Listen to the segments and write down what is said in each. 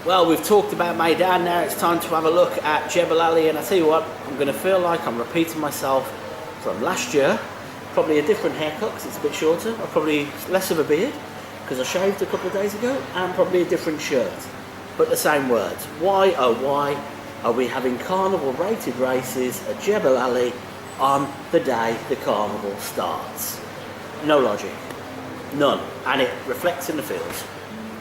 Well, we've talked about Maidan, now it's time to have a look at Jebel Ali, and I tell you what, I'm going to feel like I'm repeating myself from last year. Probably a different haircut because it's a bit shorter, or probably less of a beard because I shaved a couple of days ago, and probably a different shirt. But the same words. Why, oh why, are we having carnival rated races at Jebel Ali on the day the carnival starts? No logic. None. And it reflects in the fields.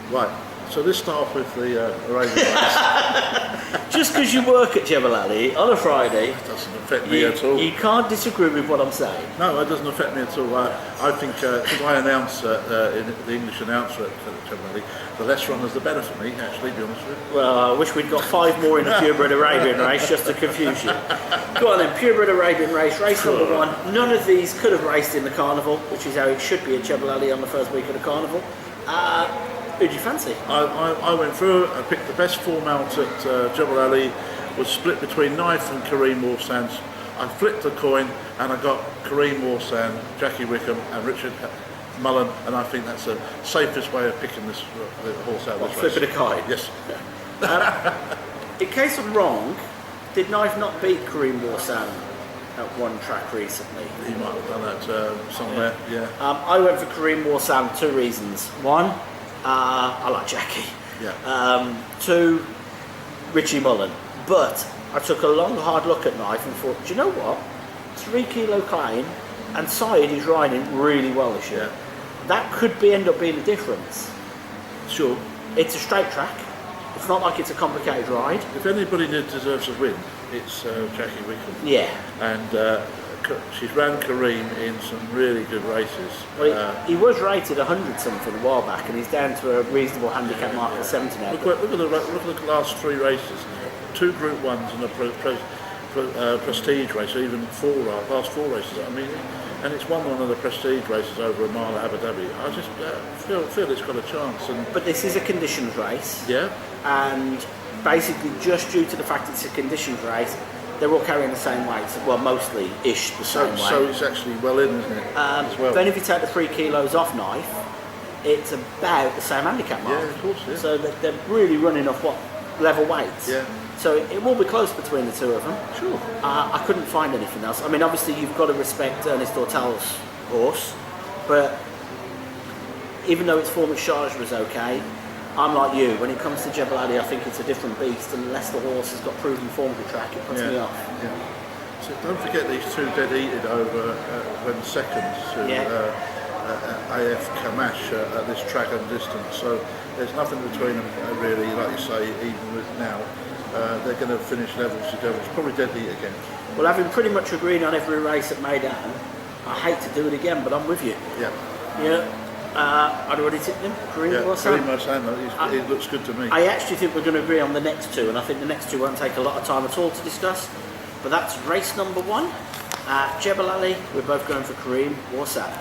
Right, so let's start off with the Arabian race. Just because you work at Jebel Ali on a Friday, That doesn't affect me at all. You can't disagree with what I'm saying. No, it doesn't affect me at all. I think, because I announce in the English announcer at Jebel Ali, the less runners the better for me, actually, to be honest with you. Well, I wish we'd got 5 more in the purebred Arabian race just to confuse you. Go on then, purebred Arabian race number 1. None of these could have raced in the carnival, which is how it should be at Jebel Ali on the first week of the carnival. Who do you fancy? I went through, I picked the best form out at Jebel Ali, was split between Knife and Kareem Warsan. I flipped a coin and I got Kareem Warsan, Jackie Wickham and Richard Mullen, and I think that's the safest way of picking this horse out of this race. Flipping a coin? Yes. In case I'm wrong, did Knife not beat Kareem Warsan at one track recently? He might have done that somewhere, yeah. I went for Kareem Warsan for 2 reasons. 1, I like Jackie. Yeah. 2, Richie Mullen. But I took a long, hard look at Knife and thought, do you know what? 3 kilo claim, and Syed is riding really well this year. Yeah. That could end up being the difference. Sure. It's a straight track. It's not like it's a complicated ride. If anybody deserves a win, it's Jackie Wickham. Yeah. And she's ran Kareem in some really good races. Well, he was rated 100 something a while back, and he's down to a reasonable handicap mark of 70 now. Look at the last 3 races. 2 Group 1s and a prestige race, or even last 4 races. I mean, and it's won one of the prestige races over a mile at Abu Dhabi. I just feel it's got a chance. But this is a conditions race. Yeah. And basically, just due to the fact it's a conditions race, they're all carrying the same weights. Well, mostly ish the same weight. So it's actually well in, isn't it? As well. Then if you take the 3 kilos off Knife, it's about the same handicap mark. Yeah, of course. Yeah. So they're really running off what level weights. Yeah. So it will be close between the 2 of them. Sure. I couldn't find anything else. I mean, obviously you've got to respect Ernest Ortel's horse, but even though its form at Charge was okay, I'm like you. When it comes to Jebel Ali, I think it's a different beast. Unless the horse has got proven form to track, it puts me off. Yeah. So don't forget these 2 dead-heated over when seconds to AF Kamash at this track and distance. So there's nothing between them really, like you say, even with now. They're going to finish levels together. It's probably dead heat again. Well, having pretty much agreed on every race at Maidan, I hate to do it again, but I'm with you. Yeah. Yeah. I'd already tipped him. Kareem Warsan. It looks good to me. I actually think we're going to agree on the next 2, and I think the next 2 won't take a lot of time at all to discuss. But that's race number 1 at Jebel Ali. We're both going for Kareem Warsan.